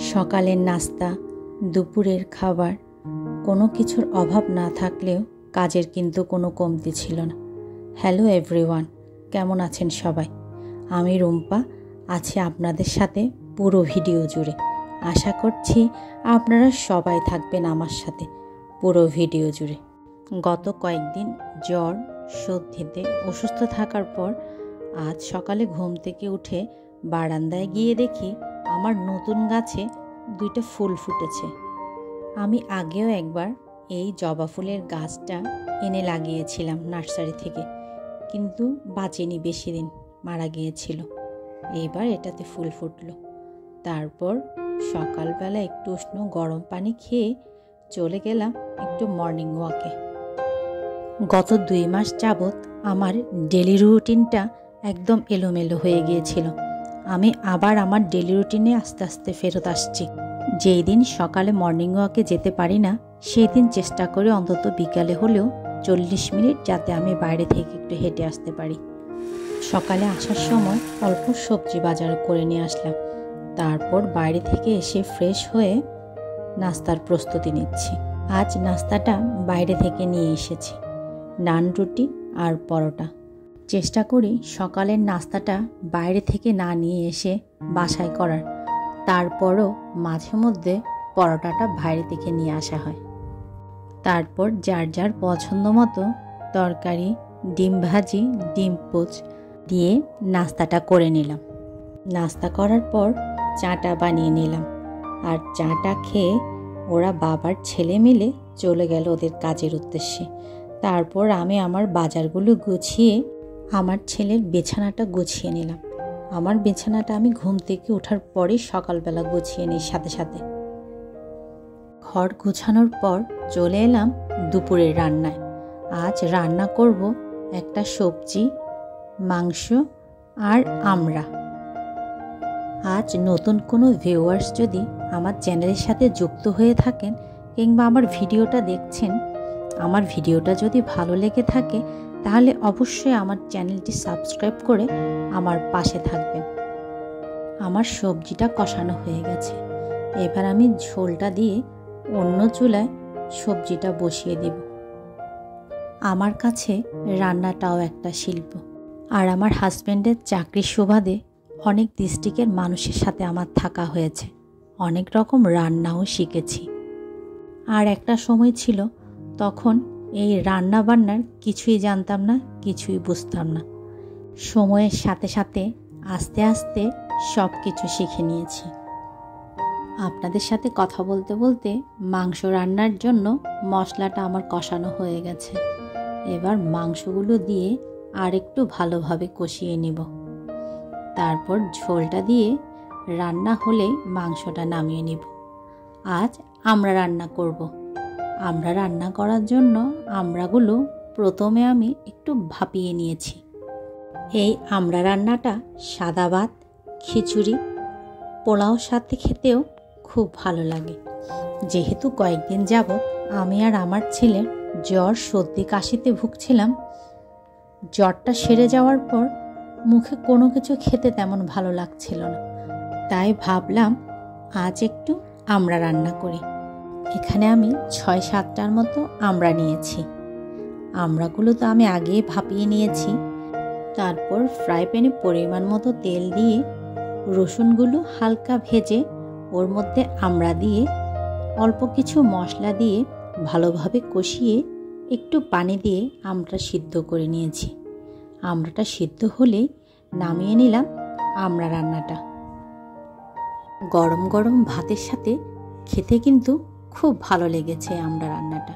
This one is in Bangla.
সকালের নাস্তা, দুপুরের খাবার কোনো কিছুর অভাব না থাকলেও কাজের কিন্তু কোনো কমতি ছিল না। হ্যালো এভরিওয়ান, কেমন আছেন সবাই? আমি রুম্পা আছি আপনাদের সাথে পুরো ভিডিও জুড়ে। আশা করছি আপনারা সবাই থাকবেন আমার সাথে পুরো ভিডিও জুড়ে। গত কয়েকদিন জ্বর সর্দিতে অসুস্থ থাকার পর আজ সকালে ঘুম থেকে উঠে বারান্দায় গিয়ে দেখি আমার নতুন গাছে 2টা ফুল ফুটেছে। আমি আগেও একবার এই জবা ফুলের গাছটা এনে লাগিয়েছিলাম নার্সারি থেকে, কিন্তু বাঁচেনি, বেশি দিন মারা গিয়েছিল। এইবার এটাতে ফুল ফুটলো। তারপর সকালবেলা একটু উষ্ণ গরম পানি খেয়ে চলে গেলাম একটু মর্নিং ওয়াকে। গত 2 মাস যাবৎ আমার ডেলি রুটিনটা একদম এলোমেলো হয়ে গিয়েছিল। আমি আবার আমার ডেলি রুটিনে আস্তে আস্তে ফেরত আসছি। যেই দিন সকালে মর্নিং ওয়াকে যেতে পারি না, সেই দিন চেষ্টা করি অন্তত বিকালে হলেও 40 মিনিট যাতে আমি বাইরে থেকে একটু হেঁটে আসতে পারি। সকালে আসার সময় অল্প সবজি বাজার করে নিয়ে আসলাম। তারপর বাইরে থেকে এসে ফ্রেশ হয়ে নাস্তার প্রস্তুতি নিচ্ছি। আজ নাস্তাটা বাইরে থেকে নিয়ে এসেছি, নান রুটি আর পরোটা। চেষ্টা করি সকালের নাস্তাটা বাইরে থেকে না নিয়ে এসে বাসায় করার। তারপরও মাঝে মধ্যে পরোটাটা বাইরে থেকে নিয়ে আসা হয়। তারপর যার যার পছন্দ মতো তরকারি, ডিম ভাজি, ডিম পোচ দিয়ে নাস্তাটা করে নিলাম। নাস্তা করার পর চাটা বানিয়ে নিলাম। আর চাটা খেয়ে ওরা বাবার ছেলে মিলে চলে গেল ওদের কাজের উদ্দেশ্যে। তারপর আমি আমার বাজারগুলো গুছিয়ে আমার ছেলের বিছানাটা গুছিয়ে নিলাম। আমার বিছানাটা আমি ঘুম থেকে ওঠার পরেই সকালবেলা গুছিয়ে নিই সাথে সাথে। ঘর গুছানোর পর চলে এলাম দুপুরের রান্নায়। আজ রান্না করব একটা সবজি, মাংস আর আমড়া। আজ নতুন কোনো ভিউয়ার্স যদি আমার চ্যানেলের সাথে যুক্ত হয়ে থাকেন কিংবা আমার ভিডিওটা দেখছেন, আমার ভিডিওটা যদি ভালো লেগে থাকে তাহলে অবশ্যই আমার চ্যানেলটি সাবস্ক্রাইব করে আমার পাশে থাকবেন। আমার সবজিটা কষানো হয়ে গেছে। এবার আমি ঝোলটা দিয়ে অন্য চুলায় সবজিটা বসিয়ে দেব। আমার কাছে রান্নাটাও একটা শিল্প। আর আমার হাজব্যান্ডের চাকরির সুবাদে অনেক ডিস্ট্রিক্টের মানুষের সাথে আমার থাকা হয়েছে, অনেক রকম রান্নাও শিখেছি। আর একটা সময় ছিল তখন এই রান্না বান্নার কিছুই জানতাম না, কিছুই বুঝতাম না। সময়ের সাথে সাথে আস্তে আস্তে সব কিছু শিখে নিয়েছি। আপনাদের সাথে কথা বলতে বলতে মাংস রান্নার জন্য মশলাটা আমার কষানো হয়ে গেছে। এবার মাংসগুলো দিয়ে আর একটু ভালোভাবে কষিয়ে নিব। তারপর ঝোলটা দিয়ে রান্না হলে মাংসটা নামিয়ে নিব। আজ আমড়া রান্না করব। আমড়া রান্না করার জন্য আমড়াগুলো প্রথমে আমি একটু ভাপিয়ে নিয়েছি। এই আমড়া রান্নাটা সাদা ভাত, খিচুড়ি, পোলাও সাথে খেতেও খুব ভালো লাগে। যেহেতু কয়েকদিন যাবৎ আমি আর আমার ছেলের জ্বর সর্দি কাশিতে ভুগছিলাম, জ্বরটা সেরে যাওয়ার পর মুখে কোনো কিছু খেতে তেমন ভালো লাগছিল না। তাই ভাবলাম আজ একটু আমড়া রান্না করি। এখানে আমি 6-7টার মতো আমড়া নিয়েছি। আমড়াগুলো তো আমি আগেই ভাপিয়ে নিয়েছি। তারপর ফ্রাই প্যানে পরিমাণ মতো তেল দিয়ে রসুনগুলো হালকা ভেজে ওর মধ্যে আমড়া দিয়ে অল্প কিছু মশলা দিয়ে ভালোভাবে কষিয়ে একটু পানি দিয়ে আমড়া সিদ্ধ করে নিয়েছি। আমড়াটা সিদ্ধ হলেই নামিয়ে নিলাম আমড়া রান্নাটা। গরম গরম ভাতের সাথে খেতে কিন্তু খুব ভালো লেগেছে আমড়া রান্নাটা।